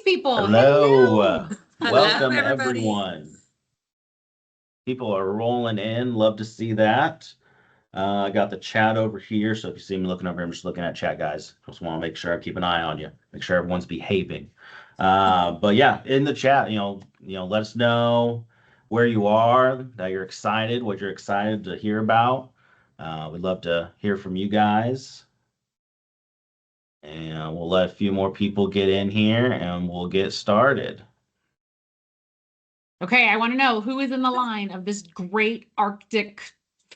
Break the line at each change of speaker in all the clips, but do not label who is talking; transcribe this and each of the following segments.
people.
Hello.
Hello,
Welcome,
everybody.
everyone. People are rolling in. Love to see that. I got the chat over here. So if you see me looking over, I'm just looking at chat, guys. Just want to make sure I keep an eye on you. Make sure everyone's behaving. But yeah, in the chat, let us know where you are, that you're excited, what you're excited to hear about. We'd love to hear from you guys. And we'll let a few more people get in here and we'll get started.
Okay, I want to know who is in the line of this great Arctic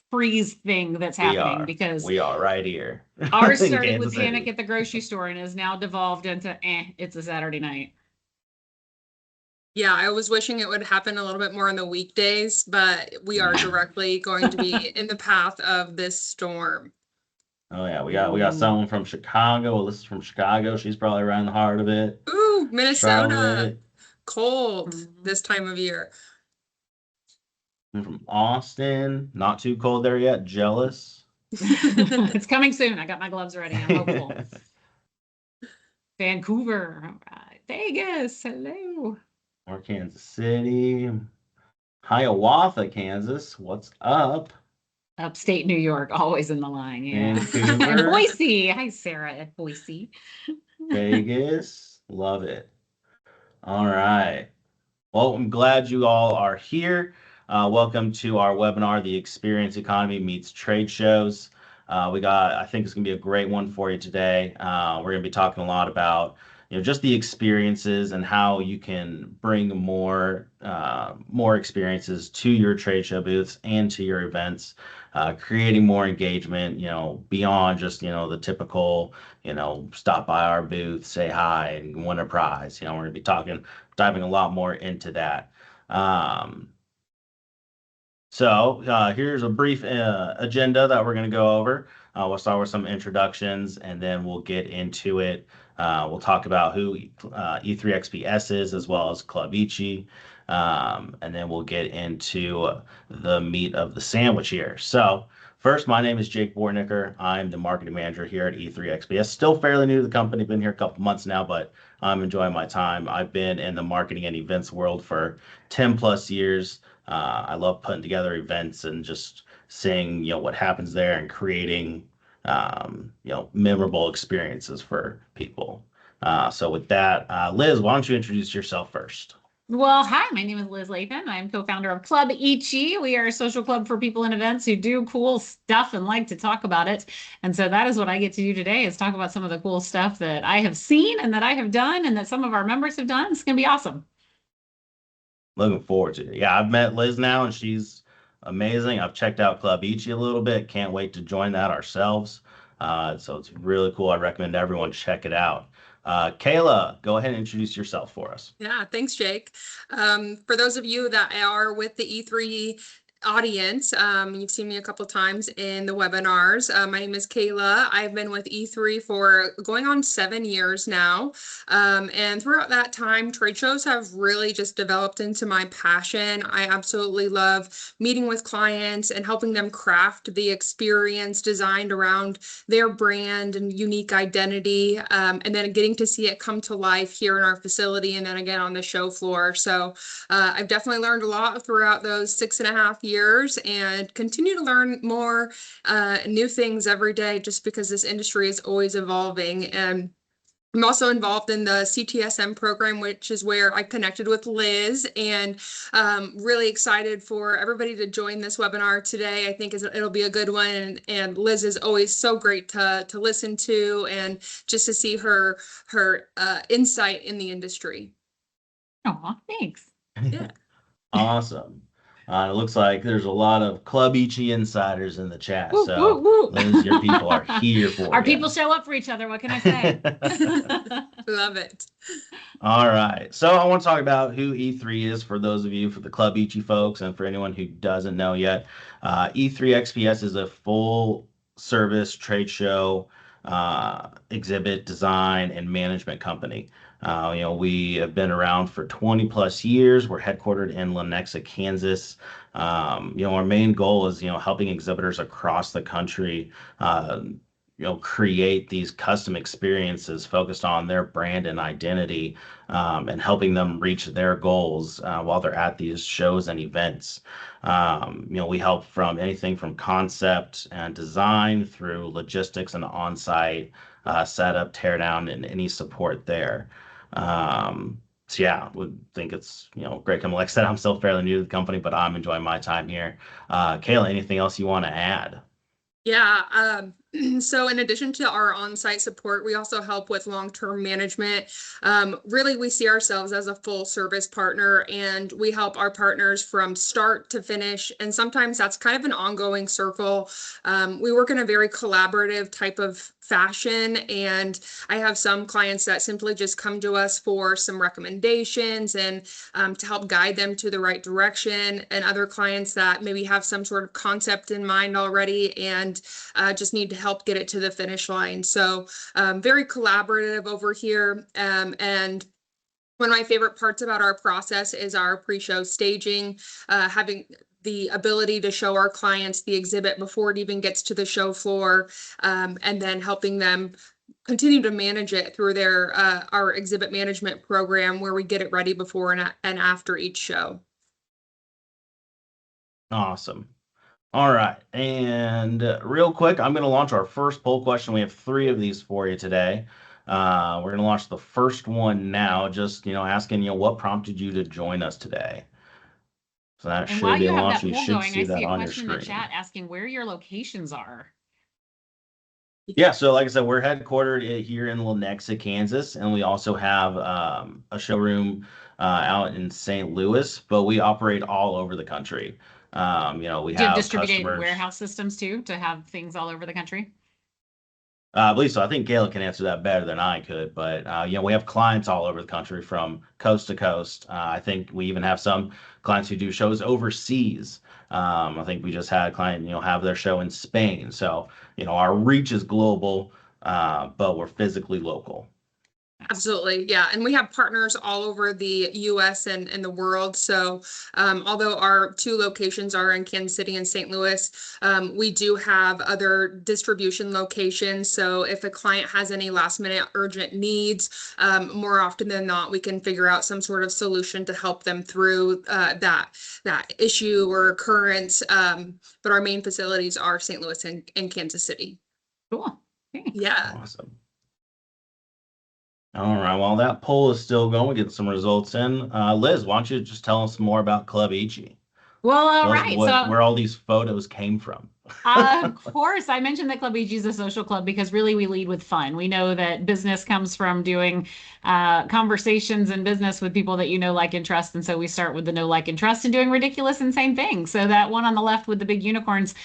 freeze thing that's happening because
We are right here.
ours
in
started with
Kansas
panic
City.
at the grocery store and has now devolved into it's a Saturday night.
Yeah, I was wishing it would happen a little bit more on the weekdays, but we are directly going to be in the path of this storm.
Oh yeah, we got someone from Chicago. Alyssa's from Chicago. She's probably right in the heart of it.
Ooh, Minnesota.
Charlotte.
Cold this time of year.
I'm from Austin. Not too cold there yet. Jealous.
It's coming soon. I got my gloves ready. I'm hopeful. Vancouver. All right. Vegas. Hello.
Or Kansas City. Hiawatha, Kansas. What's up?
Upstate New York, always in the line. Yeah.
Vancouver.
And Boise. Hi, Sarah at Boise.
Vegas. Love it. All right. Well, I'm glad you all are here. Welcome to our webinar, The Experience Economy Meets Trade Shows. I think it's going to be a great one for you today. We're going to be talking a lot about, just the experiences and how you can bring more experiences to your trade show booths and to your events, creating more engagement, beyond just, the typical, stop by our booth, say hi, and win a prize. We're going to be diving a lot more into that. So here's a brief agenda that we're going to go over. We'll start with some introductions and then we'll get into it. We'll talk about who E3XPS is as well as Club Ichi. And then we'll get into the meat of the sandwich here. So first, my name is Jake Bornicker. I'm the marketing manager here at E3XPS. Still fairly new to the company, been here a couple months now, but I'm enjoying my time. I've been in the marketing and events world for 10 plus years. I love putting together events and just seeing, what happens there and creating, memorable experiences for people. So with that, Liz, why don't you introduce yourself first?
Well, hi, my name is Liz Lathan. I'm co-founder of Club Ichi. We are a social club for people in events who do cool stuff and like to talk about it. And so that is what I get to do today is talk about some of the cool stuff that I have seen and that I have done and that some of our members have done. It's going to be awesome.
Looking forward to it. Yeah, I've met Liz now and she's amazing. I've checked out Club Ichi a little bit. Can't wait to join that ourselves. So it's really cool. I recommend everyone check it out. Kayla, go ahead and introduce yourself for us.
Yeah, thanks, Jake. For those of you that are with the E3 audience, you've seen me a couple times in the webinars. My name is Kayla. I've been with E3 for going on 7 years now. And throughout that time, trade shows have really just developed into my passion. I absolutely love meeting with clients and helping them craft the experience designed around their brand and unique identity, and then getting to see it come to life here in our facility and then again on the show floor. So I've definitely learned a lot throughout those 6.5 years and continue to learn more new things every day just because this industry is always evolving. And I'm also involved in the CTSM program, which is where I connected with Liz, and really excited for everybody to join this webinar today. I think it'll be a good one, and Liz is always so great to listen to and just to see her insight in the industry.
Oh, thanks.
Yeah.
Awesome. It looks like there's a lot of Club Ichi insiders in the chat.
Woo,
So,
woo, woo.
Liz, your people are here for
Our
you.
people show up for each other. What can I say?
Love it.
All right. So I want to talk about who E3 is for those of you, for the Club Ichi folks, and for anyone who doesn't know yet. E3 XPS is a full service trade show, exhibit, design, and management company. We have been around for 20 plus years. We're headquartered in Lenexa, Kansas. Our main goal is, helping exhibitors across the country, create these custom experiences focused on their brand and identity, and helping them reach their goals while they're at these shows and events. We help from anything from concept and design through logistics and on-site setup, teardown, and any support there. So yeah, would think it's great company. Like I said, I'm still fairly new to the company, but I'm enjoying my time here. Kayla, anything else you want to add?
Yeah, so in addition to our on-site support, we also help with long-term management. Really, we see ourselves as a full service partner, and we help our partners from start to finish. And sometimes that's kind of an ongoing circle. We work in a very collaborative type of fashion, and I have some clients that simply just come to us for some recommendations and to help guide them to the right direction, and other clients that maybe have some sort of concept in mind already and just need to help get it to the finish line. So very collaborative over here. And one of my favorite parts about our process is our pre-show staging, having the ability to show our clients the exhibit before it even gets to the show floor, and then helping them continue to manage it through their our exhibit management program, where we get it ready before and after each show.
Awesome. All right. And real quick, I'm going to launch our first poll question. We have 3 of these for you today. We're going to launch the first one now, just, asking, what prompted you to join us today? So that
And while
should be
you have
launched.
that
You
poll
should
going, I
see
see
that
a
on your
question in the
screen.
chat asking where your locations are.
Yeah, so like I said, we're headquartered here in Lenexa, Kansas, and we also have a showroom out in St. Louis, but we operate all over the country. We
Do you have
have
distributed
customers.
warehouse systems too to have things all over the country?
I believe so. I think Gayla can answer that better than I could, but we have clients all over the country from coast to coast. I think we even have some clients who do shows overseas. I think we just had a client, have their show in Spain. So, our reach is global, but we're physically local.
Absolutely. Yeah. And we have partners all over the US and the world. So although our 2 locations are in Kansas City and St. Louis, we do have other distribution locations. So if a client has any last minute urgent needs, more often than not, we can figure out some sort of solution to help them through that issue or occurrence. But our main facilities are St. Louis and Kansas City.
Cool. Thanks.
Yeah.
Awesome. All right. While that poll is still going, get some results in. Liz, why don't you just tell us more about Club Ichi?
Well, all
Tell us
right. So
where all these photos came from.
of course, I mentioned that Club EG is a social club because really we lead with fun. We know that business comes from doing conversations and business with people that like, and trust. And so we start with the know, like, and trust and doing ridiculous, insane things. So that one on the left with the big unicorns,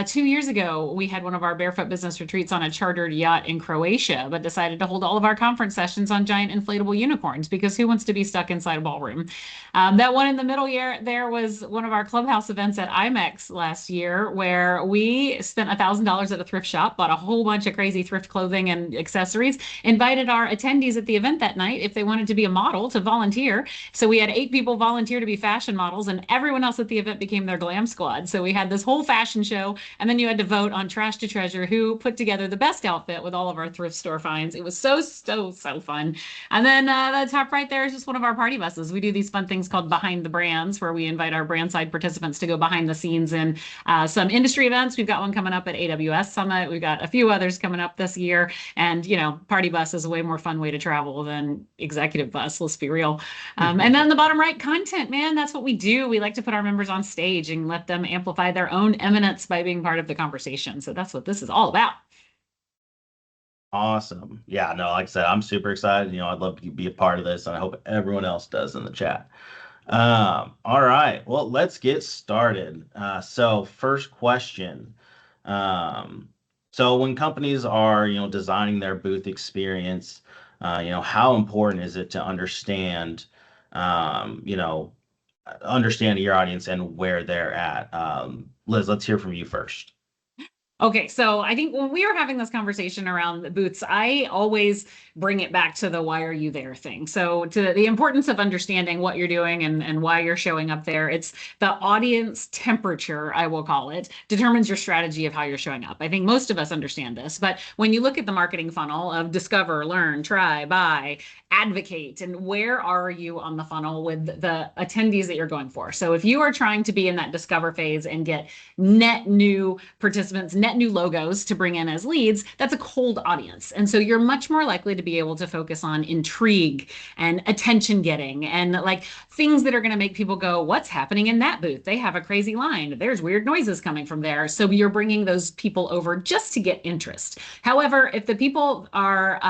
2 years ago, we had one of our barefoot business retreats on a chartered yacht in Croatia, but decided to hold all of our conference sessions on giant inflatable unicorns because who wants to be stuck inside a ballroom? That one in the middle year there was one of our clubhouse events at IMEX last year where we spent $1,000 at a thrift shop, bought a whole bunch of crazy thrift clothing and accessories, invited our attendees at the event that night if they wanted to be a model to volunteer. So we had 8 people volunteer to be fashion models, and everyone else at the event became their glam squad. So we had this whole fashion show, and then you had to vote on Trash to Treasure who put together the best outfit with all of our thrift store finds. It was so fun. And then the top right there is just one of our party buses. We do these fun things called Behind the Brands, where we invite our brand side participants to go behind the scenes in some industry events. We've got one coming up at AWS Summit. We've got a few others coming up this year. And, party bus is a way more fun way to travel than executive bus, let's be real. And then the bottom right, content, man, that's what we do. We like to put our members on stage and let them amplify their own eminence by being part of the conversation. So that's what this is all about.
Awesome. Yeah, no, like I said, I'm super excited. I'd love to be a part of this, and I hope everyone else does in the chat. All right. Well, let's get started. So first question. So when companies are, designing their booth experience, how important is it to understand your audience and where they're at? Liz, let's hear from you first.
Okay, so I think when we are having this conversation around the booths, I always bring it back to the why are you there thing. So to the importance of understanding what you're doing and why you're showing up there. It's the audience temperature, I will call it, determines your strategy of how you're showing up. I think most of us understand this, but when you look at the marketing funnel of discover, learn, try, buy, advocate, and where are you on the funnel with the attendees that you're going for? So if you are trying to be in that discover phase and get net new participants, net new logos to bring in as leads, that's a cold audience. And so you're much more likely to be able to focus on intrigue and attention getting and like things that are going to make people go, what's happening in that booth? They have a crazy line. There's weird noises coming from there. So you're bringing those people over just to get interest. However, if the people are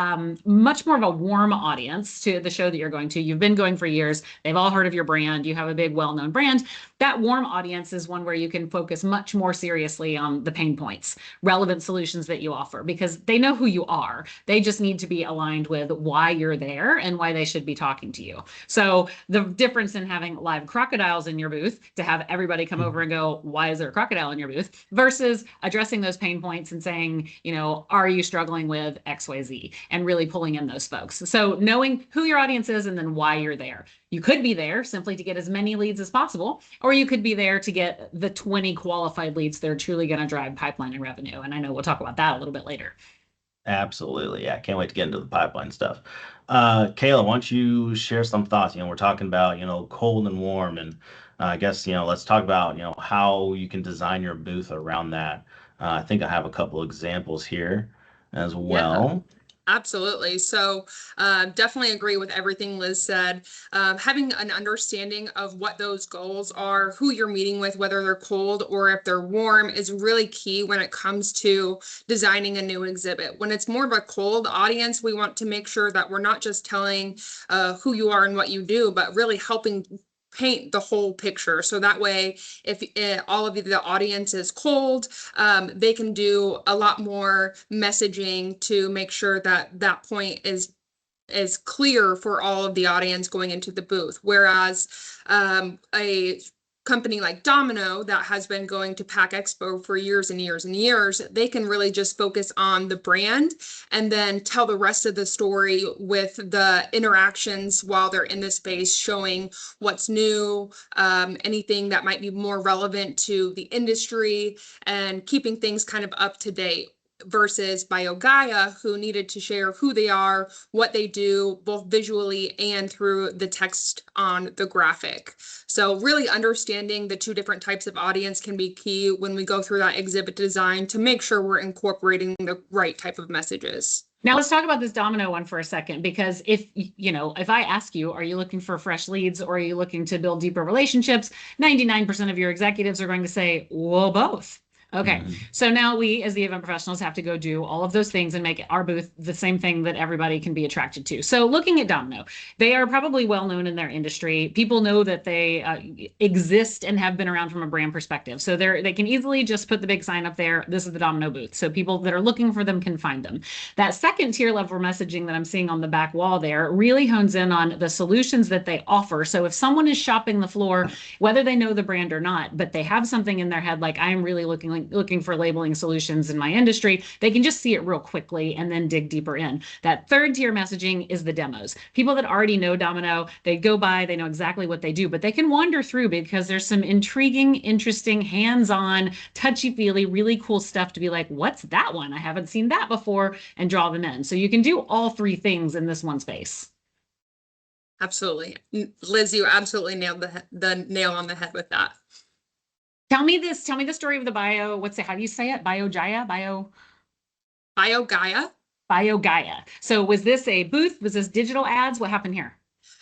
much more of a warm audience to the show that you're going to, you've been going for years, they've all heard of your brand, you have a big well-known brand, that warm audience is one where you can focus much more seriously on the pain points, relevant solutions that you offer, because they know who you are. They just need to be aligned with why you're there and why they should be talking to you. So the difference in having live crocodiles in your booth to have everybody come over and go, why is there a crocodile in your booth? Versus addressing those pain points and saying, you know, are you struggling with XYZ and really pulling in those folks. So knowing who your audience is and then why you're there. You could be there simply to get as many leads as possible, or you could be there to get the 20 qualified leads that are truly going to drive pipeline and revenue. And I know we'll talk about that a little bit later.
Absolutely. Yeah. Can't wait to get into the pipeline stuff. Kayla, why don't you share some thoughts? We're talking about, cold and warm, and I guess, let's talk about, how you can design your booth around that. I think I have a couple examples here as
Yeah.
well.
Absolutely. So definitely agree with everything Liz said. Having an understanding of what those goals are, who you're meeting with, whether they're cold or if they're warm, is really key when it comes to designing a new exhibit. When it's more of a cold audience, we want to make sure that we're not just telling who you are and what you do, but really helping paint the whole picture. So that way, if all of the audience is cold, they can do a lot more messaging to make sure that that point is clear for all of the audience going into the booth. Whereas a company like Domino that has been going to Pack Expo for years and years and years, they can really just focus on the brand and then tell the rest of the story with the interactions while they're in the space, showing what's new, anything that might be more relevant to the industry, and keeping things kind of up to date. Versus BioGaia, who needed to share who they are, what they do, both visually and through the text on the graphic. So really understanding the two different types of audience can be key when we go through that exhibit design to make sure we're incorporating the right type of messages.
Now let's talk about this Domino one for a second, because if I ask you, are you looking for fresh leads or are you looking to build deeper relationships? 99% of your executives are going to say, well, both. Okay, so now we as the event professionals have to go do all of those things and make our booth the same thing that everybody can be attracted to. So looking at Domino, they are probably well known in their industry. People know that they exist and have been around from a brand perspective. So they can easily just put the big sign up there. This is the Domino booth. So people that are looking for them can find them. That second tier level messaging that I'm seeing on the back wall there really hones in on the solutions that they offer. So if someone is shopping the floor, whether they know the brand or not, but they have something in their head like, I'm really looking for labeling solutions in my industry, they can just see it real quickly and then dig deeper in. That third tier messaging is the demos. People that already know Domino, they go by, they know exactly what they do, but they can wander through because there's some intriguing, interesting, hands-on, touchy-feely, really cool stuff to be like, what's that one? I haven't seen that before, and draw them in. So you can do all three things in this one space.
Absolutely. Liz, you absolutely nailed the nail on the head with that.
Tell me the story of the how do you say it? BioGaia? BioGaia. So was this a booth? Was this digital ads? What happened here?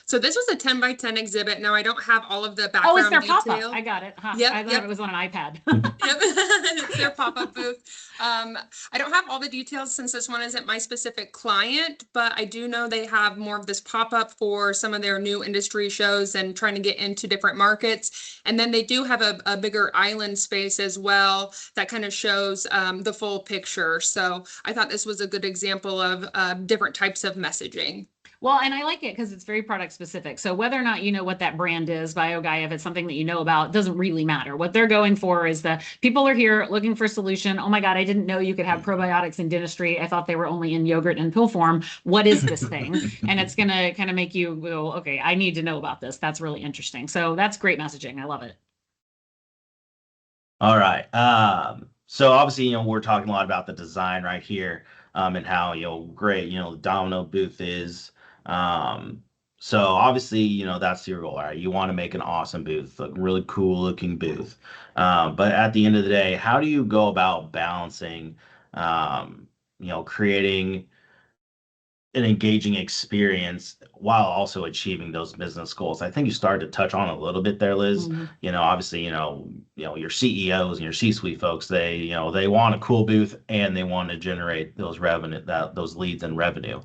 So this was a 10 by 10 exhibit. Now I don't have all of the background
it's their
detail.
pop-up. I got it. Huh.
Yep,
I thought it was on an iPad.
Yep, it's their pop-up booth. I don't have all the details since this one isn't my specific client, but I do know they have more of this pop-up for some of their new industry shows and trying to get into different markets. And then they do have a bigger island space as well that kind of shows the full picture. So I thought this was a good example of different types of messaging.
Well, and I like it because it's very product specific. So whether or not you know what that brand is, BioGuy, if it's something that you know about, doesn't really matter. What they're going for is the people are here looking for a solution. Oh my God, I didn't know you could have probiotics in dentistry. I thought they were only in yogurt and pill form. What is this thing? And it's going to kind of make you go, okay, I need to know about this. That's really interesting. So that's great messaging. I love it.
All right. So obviously, we're talking a lot about the design right here, and how, great, the Domino booth is. Um, so obviously, that's your goal, right? You want to make an awesome booth, a really cool looking booth. But at the end of the day, how do you go about balancing, creating an engaging experience while also achieving those business goals? I think you started to touch on a little bit there, Liz.
Mhm.
Obviously, your CEOs and your C-suite folks, they want a cool booth and they want to generate those revenue, those leads and revenue.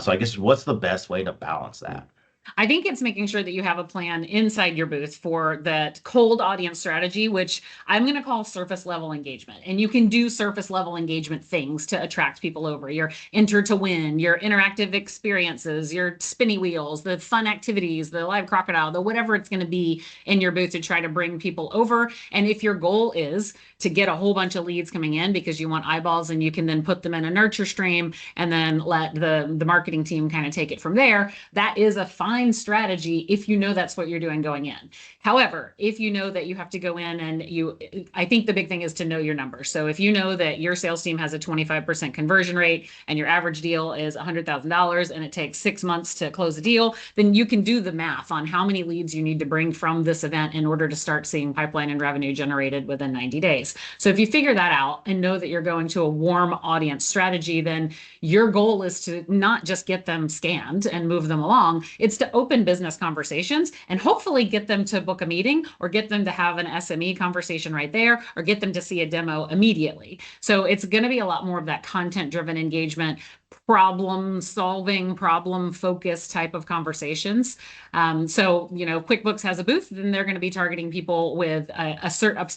So I guess what's the best way to balance that?
I think it's making sure that you have a plan inside your booth for that cold audience strategy, which I'm going to call surface level engagement. And you can do surface level engagement things to attract people over. Your enter to win, your interactive experiences, your spinny wheels, the fun activities, the live crocodile, the whatever it's going to be in your booth to try to bring people over. And if your goal is to get a whole bunch of leads coming in because you want eyeballs and you can then put them in a nurture stream and then let the marketing team kind of take it from there, that is a fine strategy if you know that's what you're doing going in. However, if you know that you have to go in and I think the big thing is to know your numbers. So if you know that your sales team has a 25% conversion rate and your average deal is $100,000 and it takes 6 months to close a deal, then you can do the math on how many leads you need to bring from this event in order to start seeing pipeline and revenue generated within 90 days. So if you figure that out and know that you're going to a warm audience strategy, then your goal is to not just get them scanned and move them along. It's to open business conversations and hopefully get them to book a meeting or get them to have an SME conversation right there or get them to see a demo immediately. So it's going to be a lot more of that content driven engagement, problem solving, problem focused type of conversations. So, QuickBooks has a booth, then they're going to be targeting people with a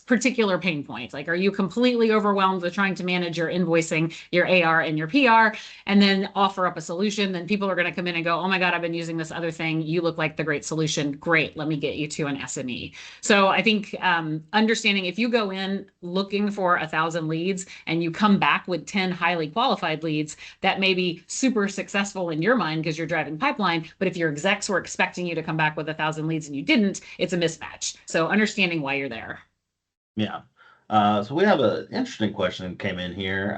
particular pain point. Like, are you completely overwhelmed with trying to manage your invoicing, your AR, and your PR, and then offer up a solution? Then people are going to come in and go, oh my God, I've been using this other thing. You look like the great solution. Great. Let me get you to an SME. So I think understanding if you go in looking for 1,000 leads and you come back with 10 highly qualified leads, that may be super successful in your mind because you're driving pipeline. But if your execs were expecting you to come back with 1,000 leads and you didn't, it's a mismatch. So understanding why you're there.
Yeah. So we have an interesting question that came in here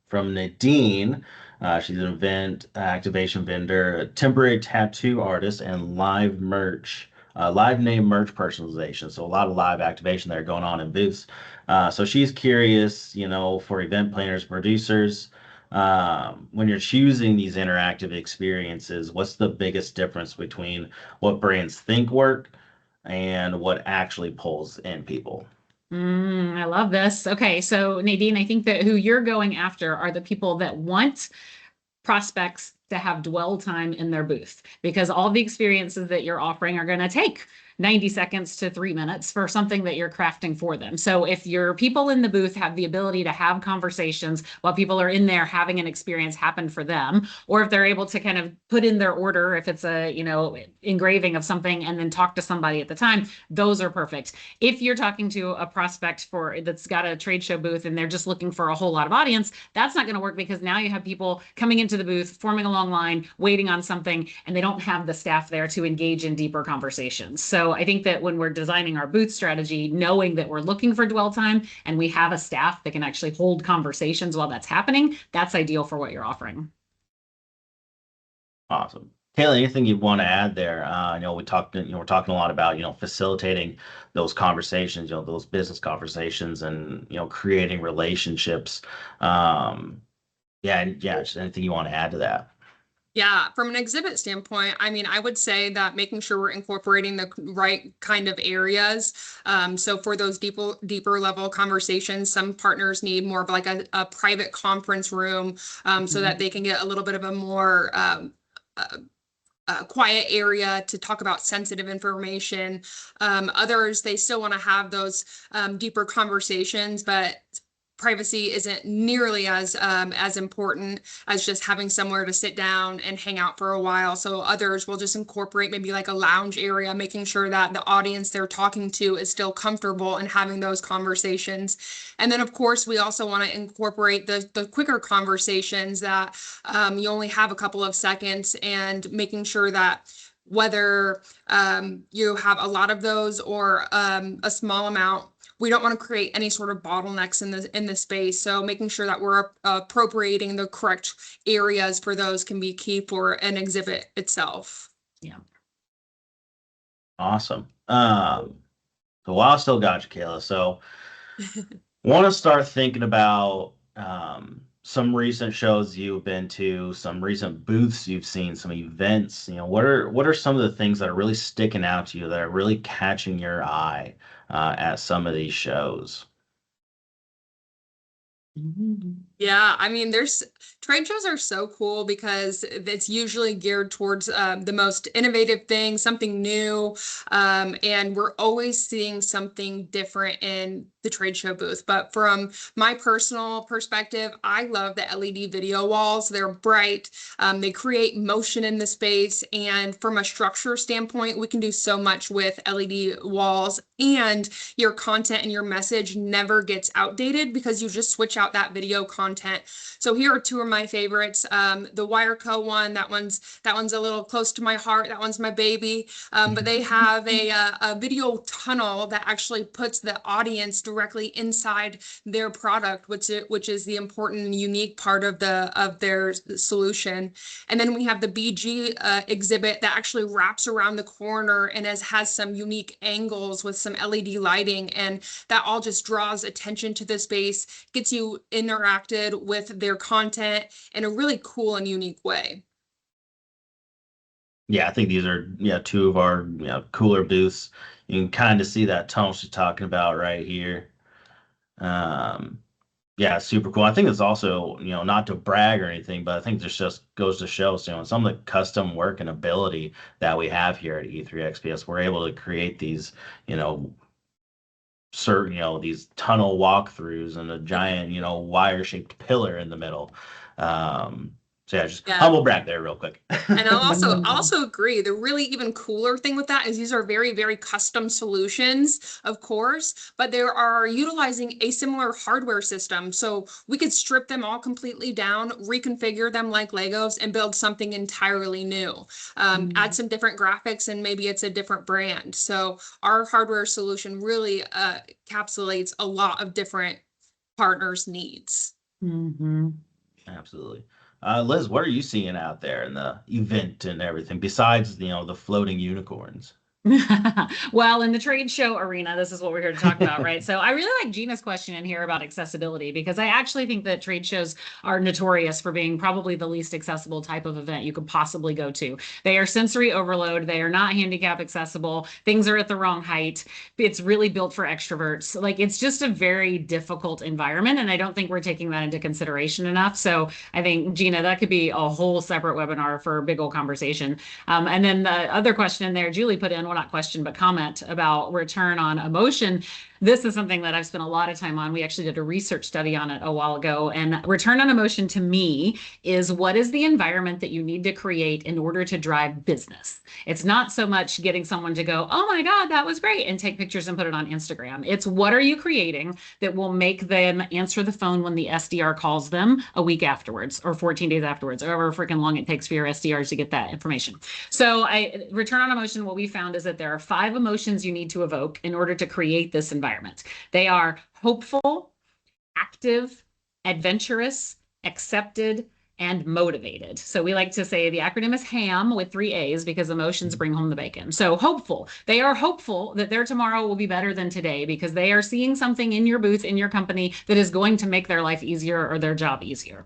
from Nadine. She's an event activation vendor, a temporary tattoo artist, and live name merch personalization. So a lot of live activation there going on in booths. So she's curious, for event planners, producers, when you're choosing these interactive experiences, what's the biggest difference between what brands think work and what actually pulls in people?
I love this. Okay, so Nadine, I think that who you're going after are the people that want prospects to have dwell time in their booth because all the experiences that you're offering are going to take 90 seconds to 3 minutes for something that you're crafting for them. So if your people in the booth have the ability to have conversations while people are in there having an experience happen for them, or if they're able to kind of put in their order, if it's a, engraving of something and then talk to somebody at the time, those are perfect. If you're talking to a prospect that's got a trade show booth and they're just looking for a whole lot of audience, that's not going to work because now you have people coming into the booth, forming a long line, waiting on something, and they don't have the staff there to engage in deeper conversations. So I think that when we're designing our booth strategy, knowing that we're looking for dwell time and we have a staff that can actually hold conversations while that's happening, that's ideal for what you're offering.
Awesome. Taylor, anything you want to add there? I know we're talking a lot about, facilitating those conversations, those business conversations and, creating relationships. Yeah, just anything you want to add to that?
Yeah, from an exhibit standpoint, I would say that making sure we're incorporating the right kind of areas. So for those deeper level conversations, some partners need more of like a private conference room so that they can get a little bit of a more quiet area to talk about sensitive information. Others, they still want to have those deeper conversations, but privacy isn't nearly as important as just having somewhere to sit down and hang out for a while. So others will just incorporate maybe like a lounge area, making sure that the audience they're talking to is still comfortable and having those conversations. And then, of course, we also want to incorporate the quicker conversations that you only have a couple of seconds, and making sure that whether you have a lot of those or a small amount, we don't want to create any sort of bottlenecks in the space. So making sure that we're appropriating the correct areas for those can be key for an exhibit itself.
Yeah.
Awesome. So while I still got you, Kayla, so want to start thinking about some recent shows you've been to, some recent booths you've seen, some events. What are some of the things that are really sticking out to you, that are really catching your eye at some of these shows?
Yeah, I mean, trade shows are so cool because it's usually geared towards the most innovative thing, something new, and we're always seeing something different in the trade show booth. But from my personal perspective, I love the LED video walls. They're bright, they create motion in the space, and from a structure standpoint, we can do so much with LED walls, and your content and your message never gets outdated because you just switch out that video content. So here are two of my favorites. The Wireco one, that one's a little close to my heart. That one's my baby. But they have a video tunnel that actually puts the audience directly inside their product, which is the important and unique part of their solution. And then we have the BG exhibit that actually wraps around the corner and has some unique angles with some LED lighting, and that all just draws attention to the space, gets you interacted with their content in a really cool and unique way.
Yeah, I think these are two of our cooler booths. You can kind of see that tunnel she's talking about right here. Yeah, super cool. I think it's also, not to brag or anything, but I think this just goes to show, some of the custom work and ability that we have here at E3XPS, we're able to create these, certain, these tunnel walkthroughs and a giant, wire-shaped pillar in the middle. So yeah, just humble brag there real quick.
And I also agree. The really even cooler thing with that is these are very, very custom solutions, of course, but they are utilizing a similar hardware system. So we could strip them all completely down, reconfigure them like Legos, and build something entirely new. Add some different graphics, and maybe it's a different brand. So our hardware solution really encapsulates a lot of different partners' needs.
Mm-hmm.
Absolutely. Liz, what are you seeing out there in the event and everything besides, the floating unicorns?
Well, in the trade show arena, this is what we're here to talk about, right? So I really like Gina's question in here about accessibility, because I actually think that trade shows are notorious for being probably the least accessible type of event you could possibly go to. They are sensory overload. They are not handicap accessible. Things are at the wrong height. It's really built for extroverts. Like, it's just a very difficult environment, and I don't think we're taking that into consideration enough. So I think, Gina, that could be a whole separate webinar for a big old conversation. And then the other question in there, Julie put in, well, not question, but comment about return on emotion. This is something that I've spent a lot of time on. We actually did a research study on it a while ago. And return on emotion to me is, what is the environment that you need to create in order to drive business? It's not so much getting someone to go, oh my God, that was great, and take pictures and put it on Instagram. It's, what are you creating that will make them answer the phone when the SDR calls them a week afterwards, or 14 days afterwards, or however freaking long it takes for your SDRs to get that information. So return on emotion, what we found is that there are 5 emotions you need to evoke in order to create this environment. They are hopeful, active, adventurous, accepted, and motivated. So we like to say the acronym is HAM with 3 A's, because emotions bring home the bacon. So hopeful. They are hopeful that their tomorrow will be better than today, because they are seeing something in your booth, in your company, that is going to make their life easier or their job easier.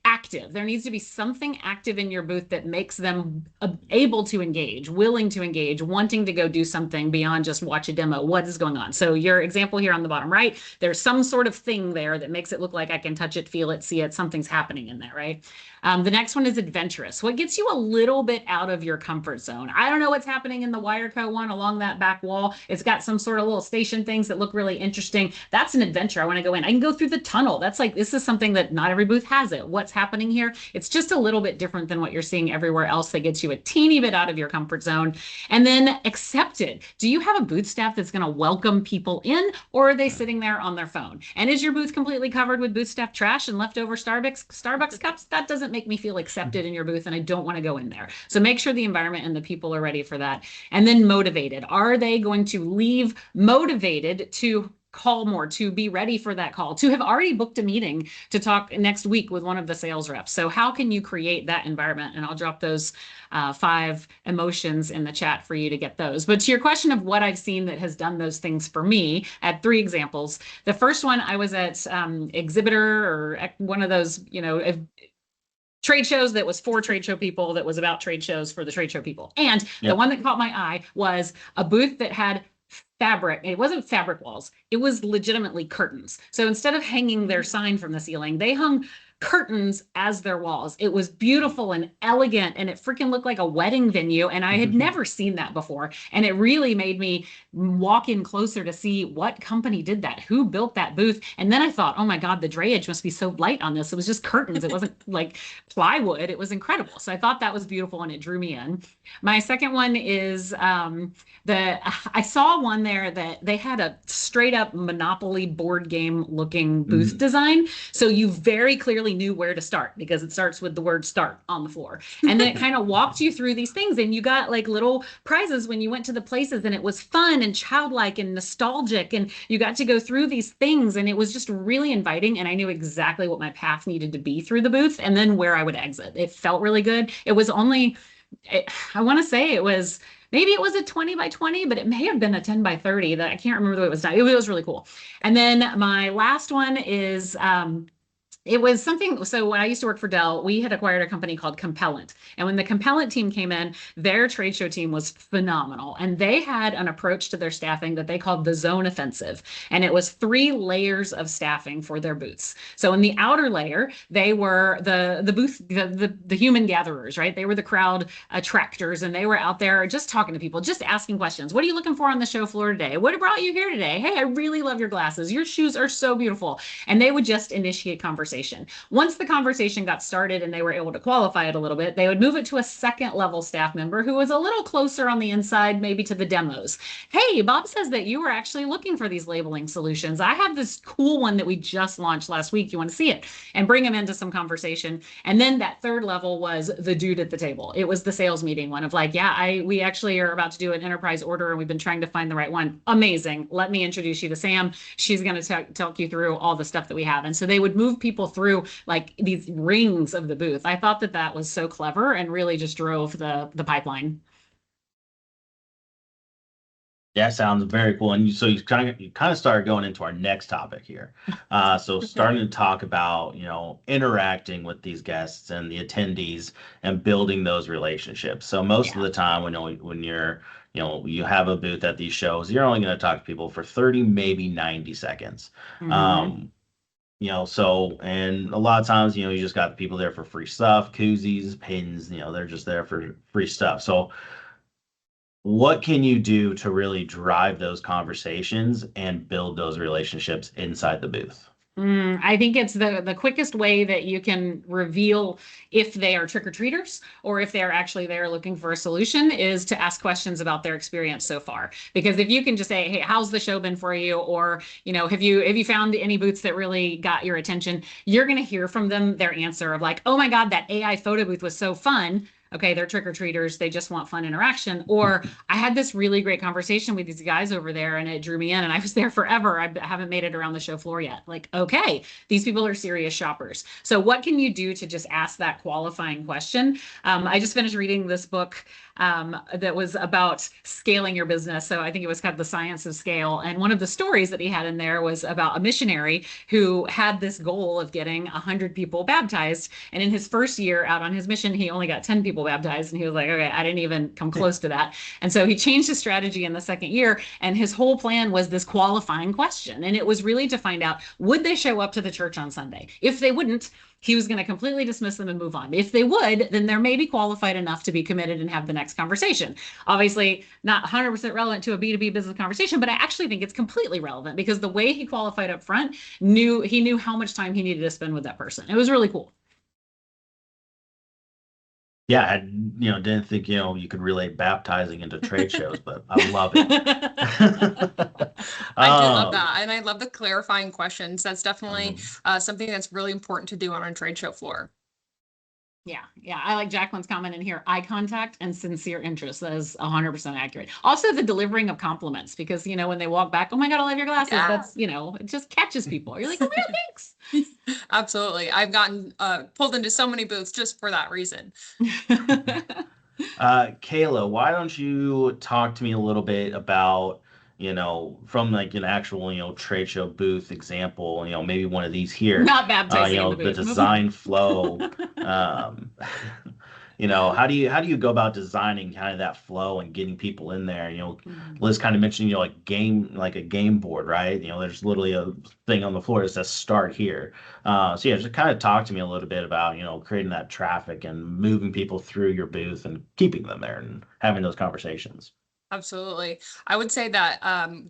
Active. There needs to be something active in your booth that makes them able to engage, willing to engage, wanting to go do something beyond just watch a demo. What is going on? So your example here on the bottom right, there's some sort of thing there that makes it look like I can touch it, feel it, see it, something's happening in there, right? The next one is adventurous. What gets you a little bit out of your comfort zone? I don't know what's happening in the Wireco one along that back wall. It's got some sort of little station things that look really interesting. That's an adventure. I want to go in. I can go through the tunnel. That's like, this is something that not every booth has it. What's happening here? It's just a little bit different than what you're seeing everywhere else that gets you a teeny bit out of your comfort zone. And then accepted. Do you have a booth staff that's going to welcome people in, or are they sitting there on their phone? And is your booth completely covered with booth staff trash and leftover Starbucks cups? That doesn't make me feel accepted in your booth, and I don't want to go in there. So make sure the environment and the people are ready for that. And then motivated. Are they going to leave motivated to call more, to be ready for that call, to have already booked a meeting to talk next week with one of the sales reps? So how can you create that environment? And I'll drop those 5 emotions in the chat for you to get those. But to your question of what I've seen that has done those things for me, I had 3 examples. The first one, I was at Exhibitor, or one of those, trade shows that was for trade show people, that was about trade shows for the trade show people. And the one that caught my eye was a booth that had fabric. It wasn't fabric walls. It was legitimately curtains. So instead of hanging their sign from the ceiling, they hung curtains as their walls. It was beautiful and elegant, and it freaking looked like a wedding venue. And I had never seen that before. And it really made me walk in closer to see what company did that, who built that booth. And then I thought, oh my God, the drayage must be so light on this. It was just curtains. It wasn't like plywood. It was incredible. So I thought that was beautiful, and it drew me in. My second one is I saw one there that they had a straight up Monopoly board game looking booth design. So you very clearly knew where to start, because it starts with the word start on the floor. And then it kind of walked you through these things, and you got like little prizes when you went to the places, and it was fun and childlike and nostalgic, and you got to go through these things, and it was just really inviting. And I knew exactly what my path needed to be through the booth, and then where I would exit. It felt really good. It was only, I want to say it was, maybe it was a 20 by 20, but it may have been a 10 by 30. That I can't remember the way it was done. It was really cool. And then my last one is, it was something. So when I used to work for Dell, we had acquired a company called Compellant. And when the Compellant team came in, their trade show team was phenomenal. And they had an approach to their staffing that they called the zone offensive. And it was 3 layers of staffing for their booths. So in the outer layer, they were the booth, the human gatherers, right? They were the crowd attractors, and they were out there just talking to people, just asking questions. What are you looking for on the show floor today? What brought you here today? Hey, I really love your glasses. Your shoes are so beautiful. And they would just initiate conversation. Once the conversation got started and they were able to qualify it a little bit, they would move it to a second level staff member who was a little closer on the inside, maybe to the demos. Hey, Bob says that you were actually looking for these labeling solutions. I have this cool one that we just launched last week. You want to see it? And bring them into some conversation. And then that third level was the dude at the table. It was the sales meeting one of like, yeah, we actually are about to do an enterprise order, and we've been trying to find the right one. Amazing. Let me introduce you to Sam. She's going to talk you through all the stuff that we have. And so they would move people through like these rings of the booth. I thought that was so clever and really just drove the pipeline.
Yeah, sounds very cool. And you kind of started going into our next topic here. So starting to talk about, interacting with these guests and the attendees and building those relationships. So most of the time when you're, you have a booth at these shows, you're only going to talk to people for 30, maybe 90 seconds. So, and a lot of times, you just got people there for free stuff, koozies, pins, they're just there for free stuff. So what can you do to really drive those conversations and build those relationships inside the booth?
I think it's the quickest way that you can reveal if they are trick-or-treaters or if they're actually there looking for a solution is to ask questions about their experience so far. Because if you can just say, hey, how's the show been for you? Or, have you found any booths that really got your attention? You're going to hear from them their answer of like, oh my God, that AI photo booth was so fun. Okay, they're trick-or-treaters. They just want fun interaction. Or I had this really great conversation with these guys over there, and it drew me in, and I was there forever. I haven't made it around the show floor yet. Like, okay, these people are serious shoppers. So what can you do to just ask that qualifying question? I just finished reading this book that was about scaling your business. So I think it was called The Science of Scale. And one of the stories that he had in there was about a missionary who had this goal of getting 100 people baptized. And in his first year out on his mission, he only got 10 people people baptized. And he was like, okay, I didn't even come close to that. And so he changed his strategy in the second year. And his whole plan was this qualifying question. And it was really to find out, would they show up to the church on Sunday? If they wouldn't, he was going to completely dismiss them and move on. If they would, then they're maybe qualified enough to be committed and have the next conversation. Obviously, not 100% relevant to a B2B business conversation, but I actually think it's completely relevant because the way he qualified up front, he knew how much time he needed to spend with that person. It was really cool.
Yeah, I didn't think you could relate baptizing into trade shows, but I love it.
I do love that, and I love the clarifying questions. That's definitely something that's really important to do on a trade show floor.
Yeah. I like Jacqueline's comment in here, eye contact and sincere interest. That is 100% accurate. Also, the delivering of compliments, because, when they walk back, oh my God, I love your glasses. Yeah. That's, it just catches people. You're like, oh, yeah, thanks.
Absolutely. I've gotten pulled into so many booths just for that reason.
Kayla, why don't you talk to me a little bit about, from like an actual, trade show booth example, maybe one of these here,
not baptizing in the
the
booth.
design flow, how do you go about designing kind of that flow and getting people in there? Liz kind of mentioned, like a game board, right? There's literally a thing on the floor that says start here. So yeah, just kind of talk to me a little bit about, creating that traffic and moving people through your booth and keeping them there and having those conversations.
Absolutely. I would say that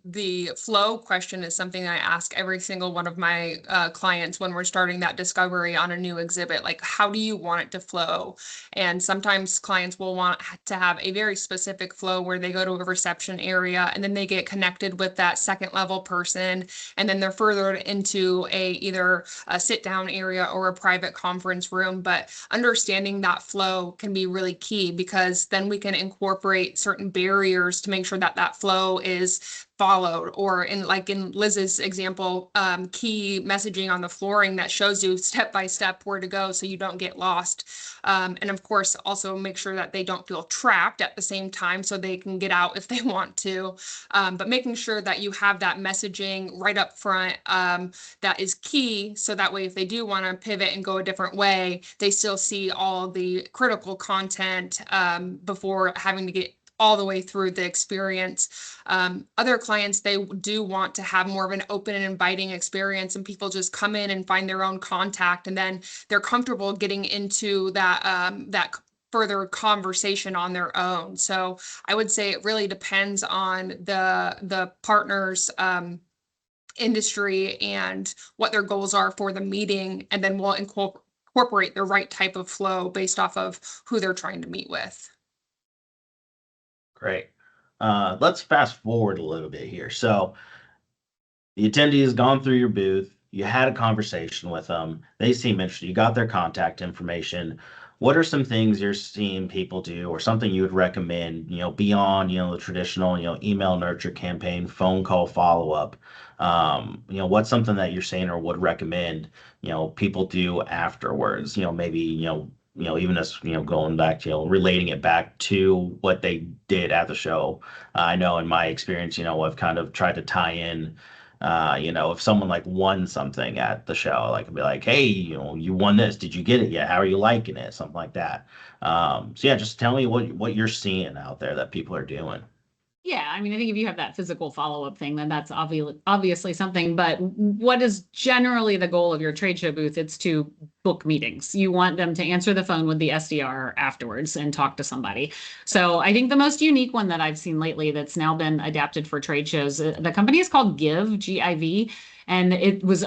the flow question is something I ask every single one of my clients when we're starting that discovery on a new exhibit. Like, how do you want it to flow? And sometimes clients will want to have a very specific flow where they go to a reception area and then they get connected with that second level person. And then they're furthered into either a sit down area or a private conference room. But understanding that flow can be really key, because then we can incorporate certain barriers to make sure that flow is followed, or in Liz's example, key messaging on the flooring that shows you step by step where to go so you don't get lost. And of course, also make sure that they don't feel trapped at the same time so they can get out if they want to. But making sure that you have that messaging right up front, that is key. So that way, if they do want to pivot and go a different way, they still see all the critical content before having to get all the way through the experience. Other clients, they do want to have more of an open and inviting experience, and people just come in and find their own contact, and then they're comfortable getting into that further conversation on their own. So I would say it really depends on the partner's industry and what their goals are for the meeting, and then we'll incorporate the right type of flow based off of who they're trying to meet with.
Great. Let's fast forward a little bit here. So the attendee has gone through your booth. You had a conversation with them. They seem interested. You got their contact information. What are some things you're seeing people do, or something you would recommend, beyond, the traditional, email nurture campaign, phone call follow-up? What's something that you're saying or would recommend, people do afterwards? Maybe, even as, going back to, relating it back to what they did at the show. I know in my experience, I've kind of tried to tie in, if someone like won something at the show, like I'd be like, hey, you won this. Did you get it yet? How are you liking it? Something like that. So yeah, just tell me what you're seeing out there that people are doing.
Yeah, I mean, I think if you have that physical follow-up thing, then that's obviously something. But what is generally the goal of your trade show booth? It's to book meetings. You want them to answer the phone with the SDR afterwards and talk to somebody. So I think the most unique one that I've seen lately that's now been adapted for trade shows, the company is called Give, G-I-V. And it was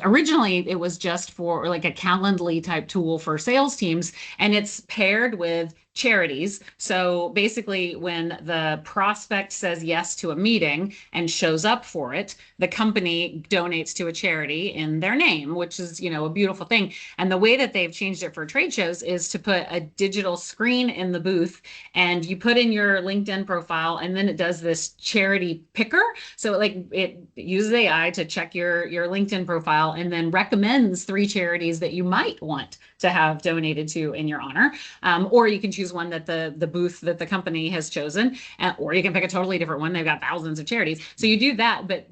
just for like a Calendly type tool for sales teams. And it's paired with charities. So basically, when the prospect says yes to a meeting and shows up for it, the company donates to a charity in their name, which is, a beautiful thing. And the way that they've changed it for trade shows is to put a digital screen in the booth, and you put in your LinkedIn profile, and then it does this charity picker. So it uses AI to check your LinkedIn profile and then recommends 3 charities that you might want to have donated to in your honor. Or you can choose one that the booth that the company has chosen, or you can pick a totally different one. They've got thousands of charities. So you do that, but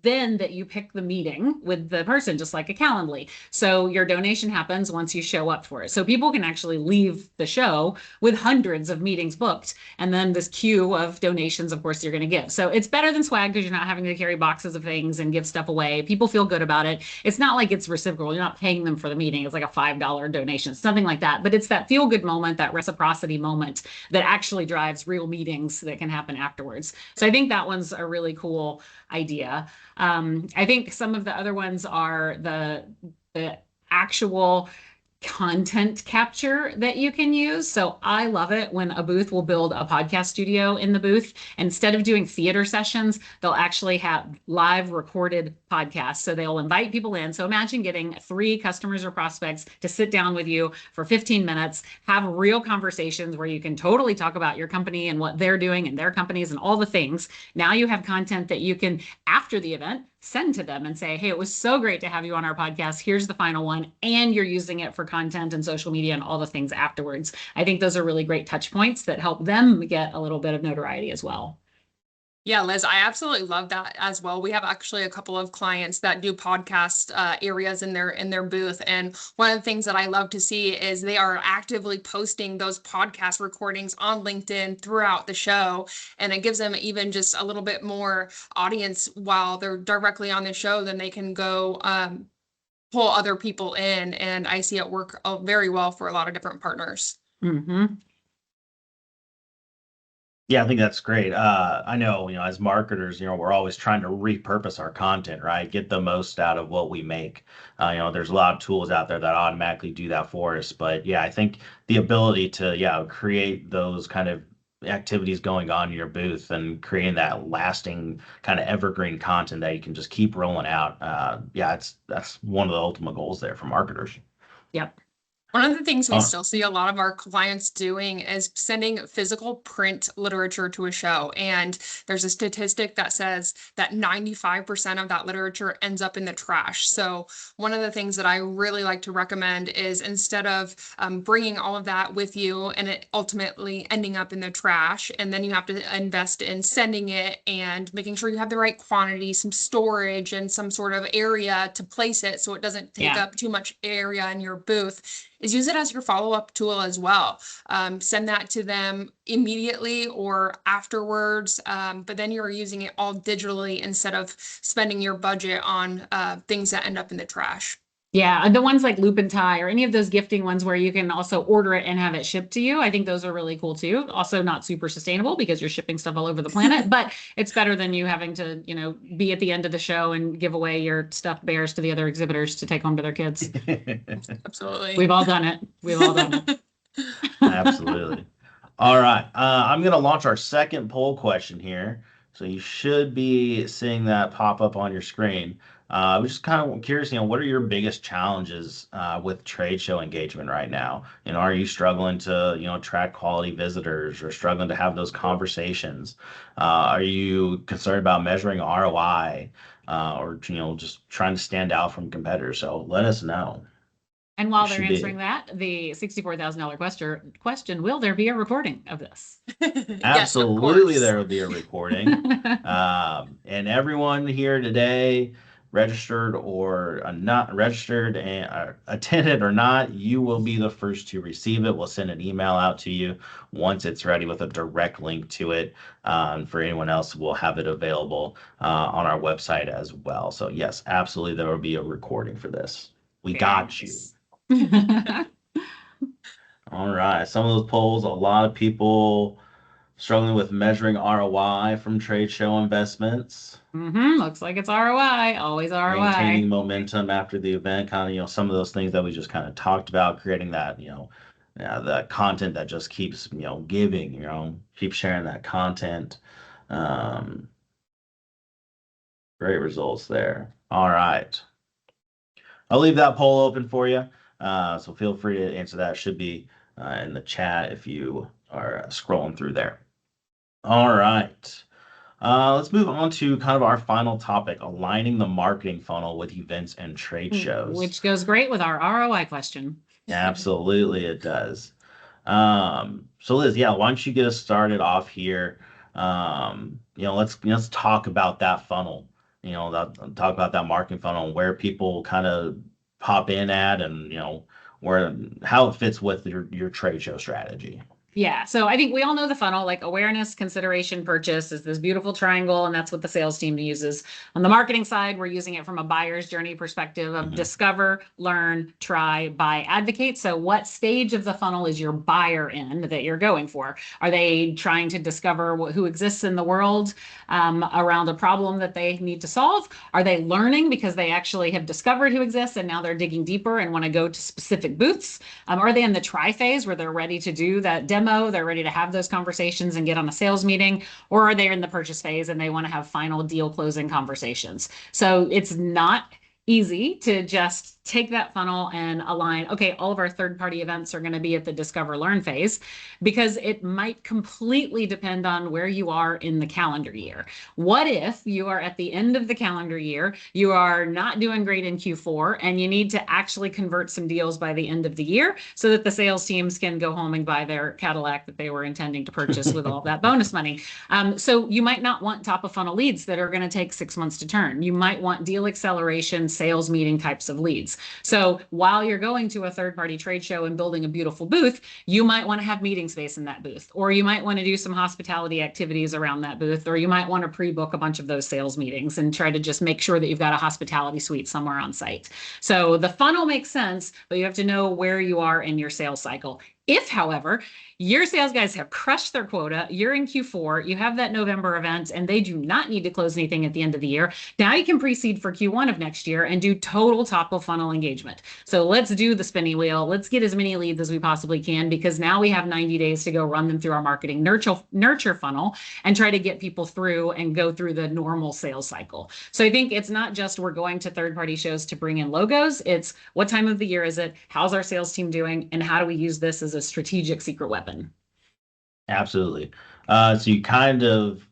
then that you pick the meeting with the person, just like a Calendly. So your donation happens once you show up for it. So people can actually leave the show with hundreds of meetings booked. And then this queue of donations, of course, you're going to give. So it's better than swag because you're not having to carry boxes of things and give stuff away. People feel good about it. It's not like it's reciprocal. You're not paying them for the meeting. It's like a $5 donation, it's nothing like that. But it's that feel good moment, that reciprocity moment that actually drives real meetings that can happen afterwards. So I think that one's a really cool idea. I think some of the other ones are the actual content capture that you can use. So I love it when a booth will build a podcast studio in the booth. Instead of doing theater sessions, they'll actually have live recorded podcasts. So they'll invite people in. So imagine getting 3 customers or prospects to sit down with you for 15 minutes, have real conversations where you can totally talk about your company and what they're doing and their companies and all the things. Now you have content that you can, after the event, send to them and say, hey, it was so great to have you on our podcast. Here's the final one. And you're using it for content and social media and all the things afterwards. I think those are really great touch points that help them get a little bit of notoriety as well.
Yeah, Liz, I absolutely love that as well. We have actually a couple of clients that do podcast areas in their booth, and one of the things that I love to see is they are actively posting those podcast recordings on LinkedIn throughout the show, and it gives them even just a little bit more audience while they're directly on the show. Then they can go pull other people in, and I see it work very well for a lot of different partners.
Mm-hmm.
Yeah, I think that's great. I know, as marketers, we're always trying to repurpose our content, right? Get the most out of what we make. There's a lot of tools out there that automatically do that for us. But yeah, I think the ability to, create those kind of activities going on in your booth and creating that lasting kind of evergreen content that you can just keep rolling out. That's one of the ultimate goals there for marketers.
Yep.
One of the things we
Uh,
still see a lot of our clients doing is sending physical print literature to a show. And there's a statistic that says that 95% of that literature ends up in the trash. So one of the things that I really like to recommend is, instead of bringing all of that with you and it ultimately ending up in the trash, and then you have to invest in sending it and making sure you have the right quantity, some storage, and some sort of area to place it so it doesn't take up too much area in your booth, is use it as your follow-up tool as well. Send that to them immediately or afterwards, but then you're using it all digitally instead of spending your budget on things that end up in the trash.
Yeah, the ones like Loop and Tie or any of those gifting ones where you can also order it and have it shipped to you. I think those are really cool too. Also not super sustainable because you're shipping stuff all over the planet, but it's better than you having to, be at the end of the show and give away your stuffed bears to the other exhibitors to take home to their kids.
Absolutely.
We've all done it. We've all done it.
Absolutely. All right. I'm going to launch our second poll question here. So you should be seeing that pop up on your screen. I was just kind of curious, what are your biggest challenges with trade show engagement right now? Are you struggling to, attract quality visitors or struggling to have those conversations? Are you concerned about measuring ROI or, just trying to stand out from competitors? So let us know.
And while
You
they're
should be.
answering that, the $64,000 question, will there be a recording of this?
Yes, of
Absolutely,
course.
there will be a recording. And everyone here today, registered or not registered and attended or not, you will be the first to receive it. We'll send an email out to you once it's ready with a direct link to it. For anyone else, we'll have it available on our website as well. So yes, absolutely, there will be a recording for this. We got you. All right. Some of those polls, a lot of people struggling with measuring ROI from trade show investments,
Looks like it's ROI, always
maintaining
ROI.
momentum after the event, kind of, some of those things that we just kind of talked about, creating that, that content that just keeps, giving, keep sharing that content. Great results there. All right. I'll leave that poll open for you. So feel free to answer that. It should be in the chat if you are scrolling through there. All right. Let's move on to kind of our final topic, aligning the marketing funnel with events and trade shows.
Which goes great with our ROI question.
Absolutely, it does. So Liz, why don't you get us started off here? Let's talk about that funnel. talk about that marketing funnel and where people kind of pop in at, and how it fits with your trade show strategy.
Yeah. So I think we all know the funnel, like awareness, consideration, purchase is this beautiful triangle, and that's what the sales team uses. On the marketing side, we're using it from a buyer's journey perspective of discover, learn, try, buy, advocate. So what stage of the funnel is your buyer in that you're going for? Are they trying to discover who exists in the world around a problem that they need to solve? Are they learning because they actually have discovered who exists and now they're digging deeper and want to go to specific booths? Are they in the try phase where they're ready to do that demo? They're ready to have those conversations and get on a sales meeting, or are they in the purchase phase and they want to have final deal closing conversations? So it's not easy to just take that funnel and align, okay, all of our third-party events are going to be at the discover learn phase, because it might completely depend on where you are in the calendar year. What if you are at the end of the calendar year, you are not doing great in Q4, and you need to actually convert some deals by the end of the year so that the sales teams can go home and buy their Cadillac that they were intending to purchase with all that bonus money. So you might not want top of funnel leads that are going to take 6 months to turn. You might want deal acceleration, sales meeting types of leads. So while you're going to a third-party trade show and building a beautiful booth, you might want to have meeting space in that booth, or you might want to do some hospitality activities around that booth, or you might want to pre-book a bunch of those sales meetings and try to just make sure that you've got a hospitality suite somewhere on site. So the funnel makes sense, but you have to know where you are in your sales cycle. If, however, your sales guys have crushed their quota, you're in Q4, you have that November event, and they do not need to close anything at the end of the year, now you can pre-seed for Q1 of next year and do total top of funnel engagement. So let's do the spinny wheel. Let's get as many leads as we possibly can, because now we have 90 days to go run them through our marketing nurture funnel and try to get people through and go through the normal sales cycle. So I think it's not just we're going to third-party shows to bring in logos. It's what time of the year is it? How's our sales team doing? And how do we use this as a strategic secret weapon?
Absolutely. So you kind of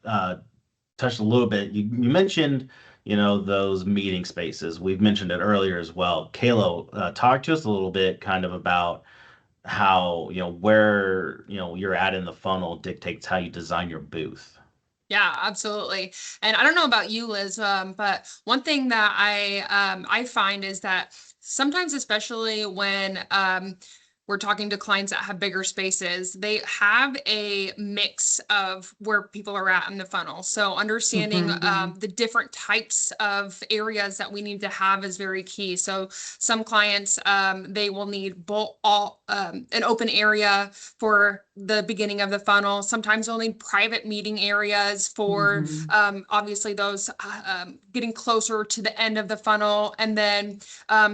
touched a little bit. You mentioned, those meeting spaces. We've mentioned it earlier as well. Kayla, talk to us a little bit kind of about how, where, you're at in the funnel dictates how you design your booth.
Yeah, absolutely. And I don't know about you, Liz, but one thing that I find is that sometimes, especially when we're talking to clients that have bigger spaces, they have a mix of where people are at in the funnel. So understanding the different types of areas that we need to have is very key. So some clients, they will need an open area for the beginning of the funnel. Sometimes they'll need private meeting areas for obviously those getting closer to the end of the funnel, and then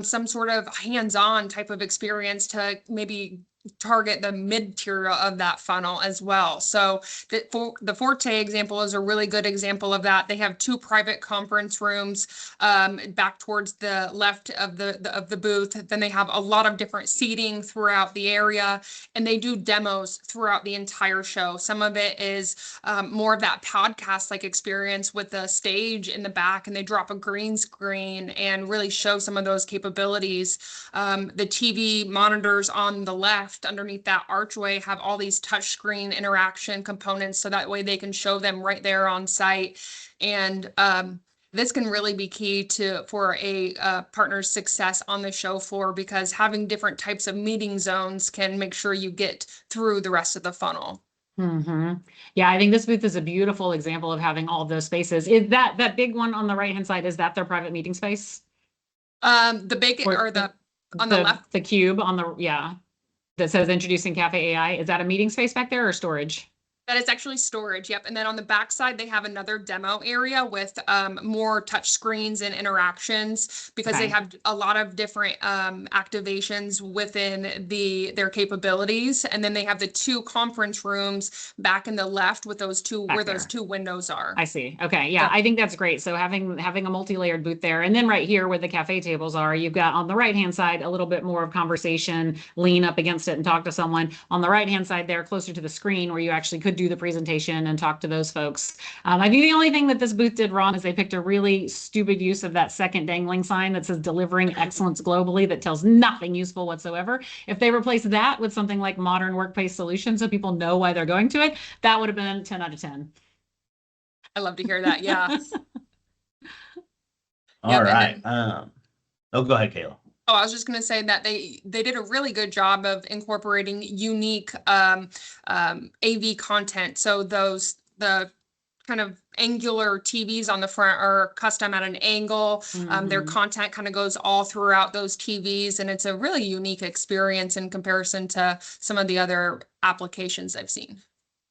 some sort of hands-on type of experience to maybe target the mid-tier of that funnel as well. So the Forte example is a really good example of that. They have 2 private conference rooms back towards the left of the booth. Then they have a lot of different seating throughout the area, and they do demos throughout the entire show. Some of it is more of that podcast like experience with the stage in the back, and they drop a green screen and really show some of those capabilities. The TV monitors on the left underneath that archway have all these touchscreen interaction components, so that way they can show them right there on site. And this can really be key for a partner's success on the show floor, because having different types of meeting zones can make sure you get through the rest of the funnel.
Yeah, I think this booth is a beautiful example of having all of those spaces. Is that big one on the right-hand side, is that their private meeting space?
The big or on the left?
The cube on that says introducing Cafe AI. Is that a meeting space back there or storage?
That is actually storage. Yep. And then on the back side, they have another demo area with more touch screens and interactions, because they have a lot of different activations within their capabilities. And then they have the 2 conference rooms back in the left with those two those 2 windows are.
I see. Okay. Yeah, I think that's great. So having a multi-layered booth there, and then right here where the cafe tables are, you've got on the right-hand side a little bit more of conversation, lean up against it and talk to someone. On the right-hand side there, closer to the screen, where you actually could do the presentation and talk to those folks. I think the only thing that this booth did wrong is they picked a really stupid use of that second dangling sign that says delivering excellence globally, that tells nothing useful whatsoever. If they replaced that with something like modern workplace solutions so people know why they're going to it, that would have been 10 out of 10.
I love to hear that. Yeah.
All
Yep. And
right.
then,
Oh, go ahead, Kayla.
oh, I was just going to say that they did a really good job of incorporating unique AV content. So the kind of angular TVs on the front are custom at an angle. Their
Mhm.
content kind of goes all throughout those TVs, and it's a really unique experience in comparison to some of the other applications I've seen.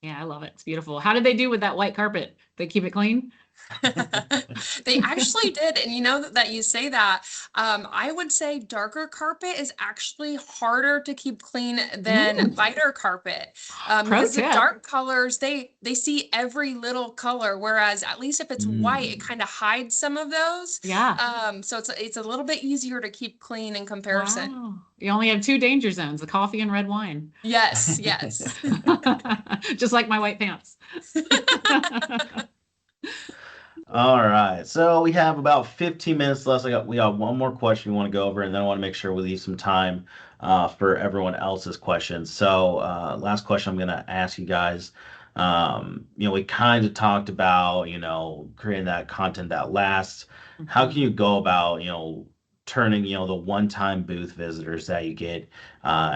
Yeah, I love it. It's beautiful. How did they do with that white carpet? They keep it clean?
They actually did. And you know that you say that. I would say darker carpet is actually harder to keep clean than
Ooh,
lighter carpet.
pro
Because the
tip.
dark colors, they see every little color, whereas at least if it's white, it
Mm.
kind of hides some of those.
Yeah.
So it's a little bit easier to keep clean in comparison.
Wow. You only have two danger zones, the coffee and red wine.
Yes, yes.
Just like my white pants.
All right. So we have about 15 minutes left. We got one more question we want to go over, and then I want to make sure we leave some time for everyone else's questions. So last question I'm going to ask you guys. We kind of talked about, creating that content that lasts. How can
Mhm.
you go about, turning, the one-time booth visitors that you get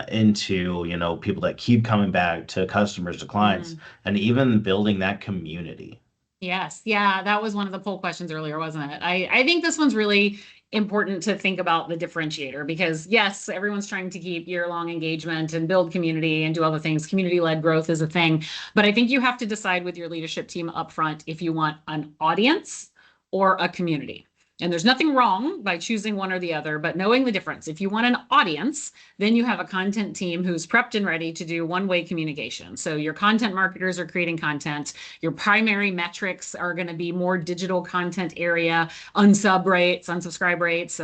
into, people that keep coming back, to customers, to clients,
Mm.
and even building that community?
Yes. Yeah, that was one of the poll questions earlier, wasn't it? I think this one's really important to think about the differentiator because yes, everyone's trying to keep year-long engagement and build community and do all the things. Community-led growth is a thing. But I think you have to decide with your leadership team up front if you want an audience or a community. And there's nothing wrong by choosing one or the other, but knowing the difference. If you want an audience, then you have a content team who's prepped and ready to do one-way communication. So your content marketers are creating content. Your primary metrics are going to be more digital content area, unsub rates, unsubscribe rates,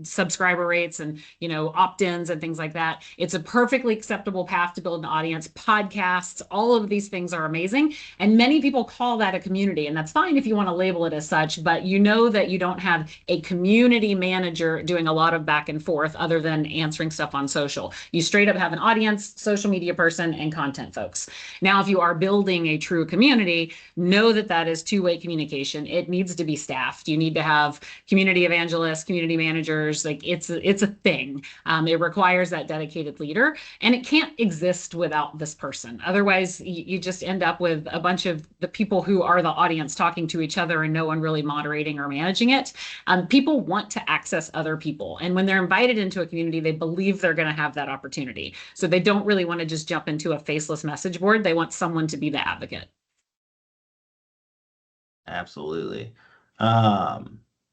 subscriber rates, and opt-ins and things like that. It's a perfectly acceptable path to build an audience. Podcasts, all of these things are amazing, and many people call that a community, and that's fine if you want to label it as such. But you know that you don't have a community manager doing a lot of back and forth other than answering stuff on social. You straight up have an audience, social media person, and content folks. Now, if you are building a true community, know that that is two-way communication. It needs to be staffed. You need to have community evangelists, community managers. Like it's a thing. It requires that dedicated leader, and it can't exist without this person. Otherwise, you just end up with a bunch of the people who are the audience talking to each other and no one really moderating or managing it. People want to access other people, and when they're invited into a community, they believe they're going to have that opportunity. So they don't really want to just jump into a faceless message board. They want someone to be the advocate.
Absolutely. I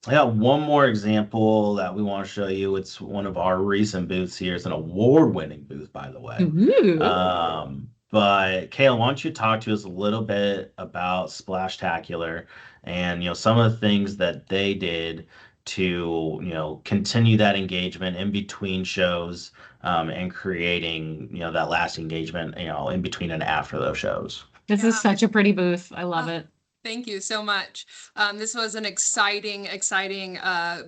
got one more example that we want to show you. It's one of our recent booths here. It's an award-winning booth, by the way.
Ooh.
But Kayla, why don't you talk to us a little bit about Splashtacular and some of the things that they did to continue that engagement in between shows, and creating that last engagement in between and after those shows.
This is
Yeah.
such a pretty booth. I love it.
Thank you so much. This was an exciting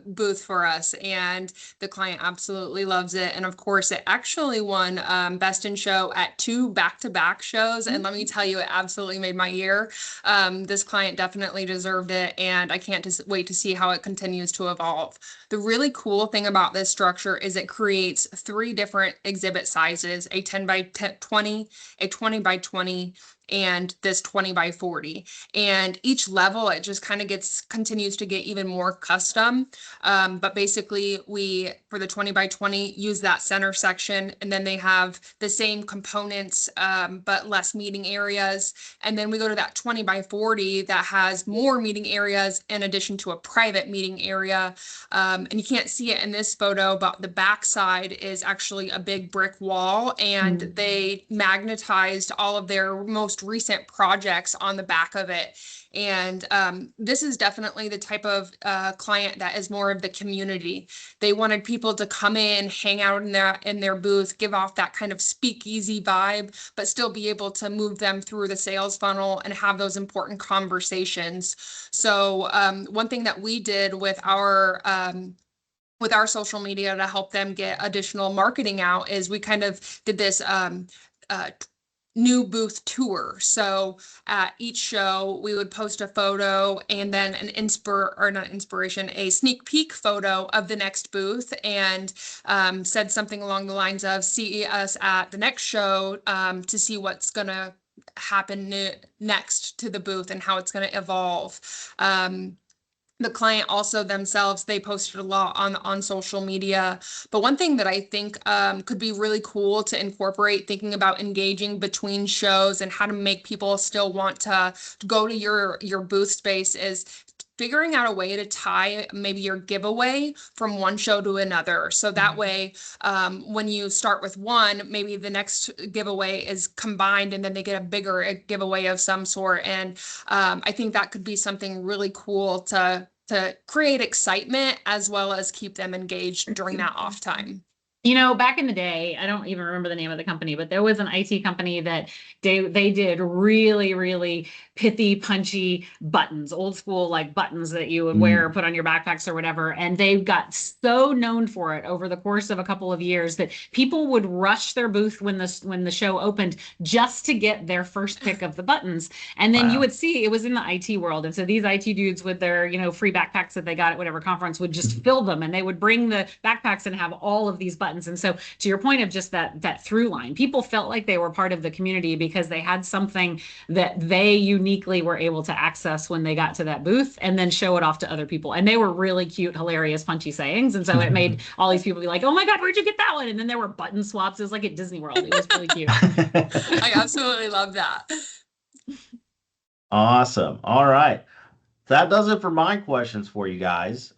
booth for us, and the client absolutely loves it. And of course, it actually won Best in Show at 2 back-to-back shows. And let me tell you, it absolutely made my year. This client definitely deserved it, and I can't just wait to see how it continues to evolve. The really cool thing about this structure is it creates 3 different exhibit sizes: a 10 by 20, a 20 by 20, and this 20 by 40. And each level, it just kind of continues to get even more custom. But basically for the 20 by 20, use that center section, and then they have the same components, but less meeting areas. And then we go to that 20 by 40 that has more meeting areas in addition to a private meeting area. And you can't see it in this photo, but the back side is actually a big brick wall, and they magnetized all of their most recent projects on the back of it. And this is definitely the type of client that is more of the community. They wanted people to come in, hang out in their booth, give off that kind of speakeasy vibe, but still be able to move them through the sales funnel and have those important conversations. So one thing that we did with our social media to help them get additional marketing out is we kind of did this new booth tour. So at each show, we would post a photo and then a sneak peek photo of the next booth, and said something along the lines of, see us at the next show to see what's going to happen next to the booth and how it's going to evolve. The client also themselves, they posted a lot on social media. But one thing that I think could be really cool to incorporate, thinking about engaging between shows and how to make people still want to go to your booth space, is figuring out a way to tie maybe your giveaway from one show to another. So that way, when you start with one, maybe the next giveaway is combined and then they get a bigger giveaway of some sort. And I think that could be something really cool to create excitement as well as keep them engaged during that off time.
You know, back in the day, I don't even remember the name of the company, but there was an IT company that they did really, really pithy, punchy buttons, old school like buttons that you would wear, put on your backpacks or whatever. And they got so known for it over the course of a couple of years that people would rush their booth when the show opened just to get their first pick of the buttons. And then you would see it was in the IT world. And so these IT dudes with their, free backpacks that they got at whatever conference would just fill them, and they would bring the backpacks and have all of these buttons. And so to your point of just that through line, people felt like they were part of the community because they had something that they uniquely were able to access when they got to that booth and then show it off to other people. And they were really cute, hilarious, punchy sayings. And so it made all these people be like, oh my God, where'd you get that one? And then there were button swaps. It was like at Disney World. It was really cute.
I absolutely love that.
Awesome. All right. That does it for my questions for you guys.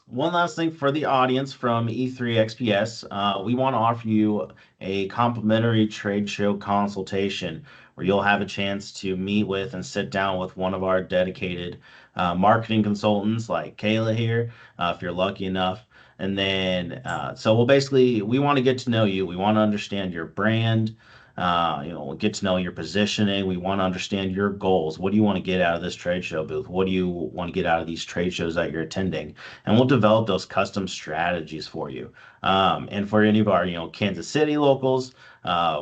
One last thing for the audience from E3 XPS, we want to offer you a complimentary trade show consultation where you'll have a chance to meet with and sit down with one of our dedicated marketing consultants like Kayla here, if you're lucky enough. And then, so we want to get to know you. We want to understand your brand. We'll get to know your positioning. We want to understand your goals. What do you want to get out of this trade show booth? What do you want to get out of these trade shows that you're attending? And we'll develop those custom strategies for you. And for any of our, Kansas City locals,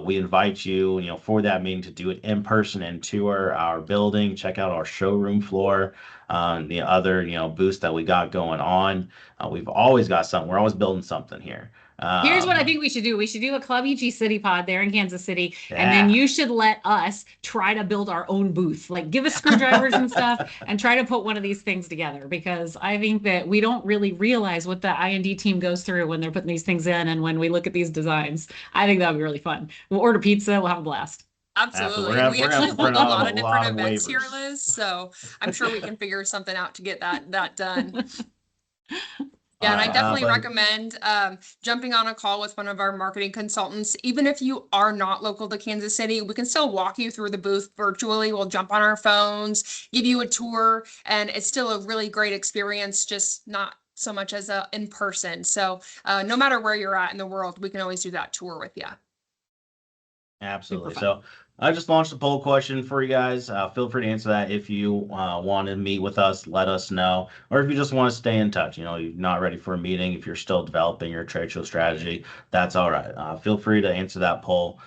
we invite you, for that meeting to do it in person and tour our building, check out our showroom floor, the other, booths that we got going on. We've always got something. We're always building something here.
Here's what I think we should do. We should do a Club EG City Pod there in Kansas City. And then you should let us try to build our own booth. Like give us screwdrivers and stuff and try to put one of these things together, because I think that we don't really realize what the I&D team goes through when they're putting these things in and when we look at these designs. I think that would be really fun. We'll order pizza. We'll have a blast.
Absolutely. We actually hold a lot of different events here, Liz. So I'm sure we can figure something out to get that done. Yeah, and I definitely recommend jumping on a call with one of our marketing consultants. Even if you are not local to Kansas City, we can still walk you through the booth virtually. We'll jump on our phones, give you a tour, and it's still a really great experience, just not so much as in person. So no matter where you're at in the world, we can always do that tour with you.
Absolutely. So I just launched a poll question for you guys. Feel free to answer that. If you want to meet with us, let us know. Or if you just want to stay in touch, you're not ready for a meeting, if you're still developing your trade show strategy, that's all right. Feel free to answer that poll.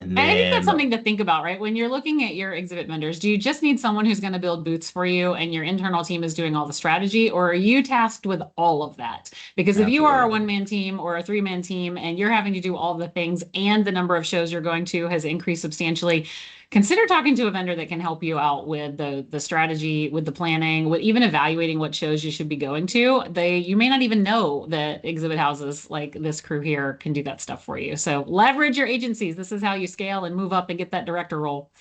And I think that's something to think about, right? When you're looking at your exhibit vendors, do you just need someone who's going to build booths for you and your internal team is doing all the strategy, or are you tasked with all of that? Because if you are a one-man team or a three-man team and you're having to do all the things and the number of shows you're going to has increased substantially, consider talking to a vendor that can help you out with the strategy, with the planning, with even evaluating what shows you should be going to. You may not even know that exhibit houses like this crew here can do that stuff for you. So leverage your agencies. This is how you scale and move up and get that director role.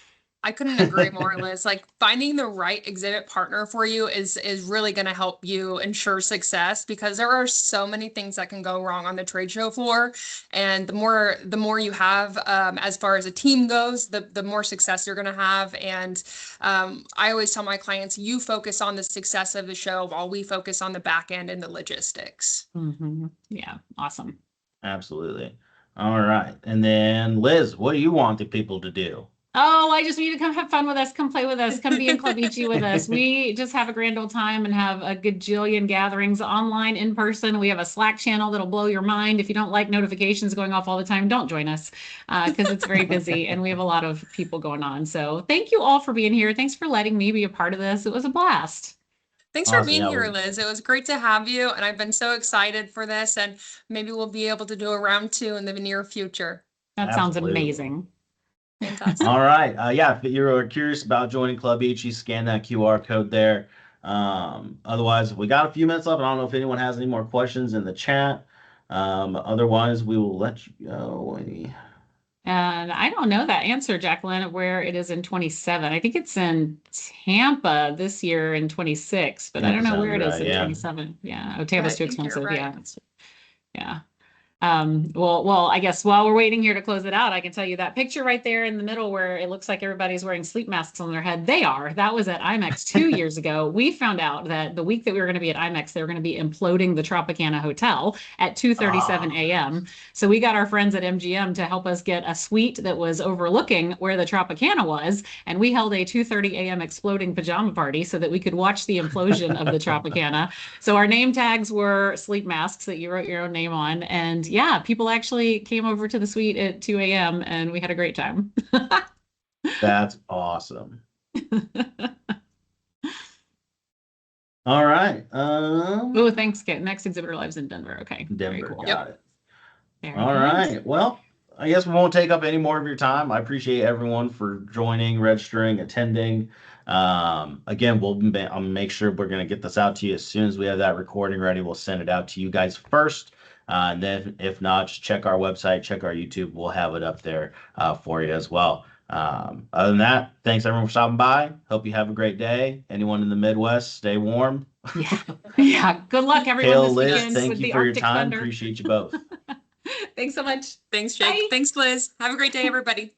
I couldn't agree more, Liz. Like finding the right exhibit partner for you is really going to help you ensure success, because there are so many things that can go wrong on the trade show floor. And the more you have as far as a team goes, the more success you're going to have. And I always tell my clients, you focus on the success of the show while we focus on the back end and the logistics.
Mm-hmm. Yeah, awesome.
Absolutely. All right. And then Liz, what do you want the people to do?
Oh, I just need to come have fun with us. Come play with us. Come be in Club Ichi with us. We just have a grand old time and have a gajillion gatherings online, in person. We have a Slack channel that'll blow your mind. If you don't like notifications going off all the time, don't join us because it's very busy and we have a lot of people going on. So thank you all for being here. Thanks for letting me be a part of this. It was a blast.
Thanks for
Awesome.
being
Yeah,
here, Liz. It was great to have you, and I've been so excited for this, and maybe we'll be able to do a round 2 in the near future.
That sounds
absolutely.
amazing.
Fantastic.
All right. Yeah, if you're curious about joining Club Ichi, scan that QR code there. Otherwise, we got a few minutes left. I don't know if anyone has any more questions in the chat. Otherwise, we will let you go.
And I don't know that answer, Jacqueline, of where it is in 27. I think it's in Tampa this year in 26, but I don't know where it is in 27. Yeah. Oh, Tampa's too expensive.
Right.
Yeah. Yeah. Well, I guess while we're waiting here to close it out, I can tell you that picture right there in the middle where it looks like everybody's wearing sleep masks on their head. That was at IMEX 2 years ago. We found out that the week that we were going to be at IMEX, they were going to be imploding the Tropicana Hotel at 2:37 a.m. So we got our friends at MGM to help us get a suite that was overlooking where the Tropicana was. And we held a 2:30 a.m. exploding pajama party so that we could watch the implosion of the Tropicana. So our name tags were sleep masks that you wrote your own name on. And yeah, people actually came over to the suite at 2 a.m. and we had a great time.
That's awesome. All right.
Oh, thanks. Next exhibitor lives in Denver. Okay.
Denver.
Very cool.
Got it.
Very
All
nice.
right. Well, I guess we won't take up any more of your time. I appreciate everyone for joining, registering, attending. Again, I'll make sure we're going to get this out to you as soon as we have that recording ready. We'll send it out to you guys first. And then if not, just check our website, check our YouTube. We'll have it up there for you as well. Other than that, thanks everyone for stopping by. Hope you have a great day. Anyone in the Midwest, stay warm.
Yeah. Yeah. Good luck, everyone,
Kayla,
this
Liz,
weekend
thank
with
you
the
for your
Arctic
time.
Thunder.
Appreciate you both.
Thanks so much.
Thanks, Jake.
Bye.
Thanks, Liz. Have a great day, everybody.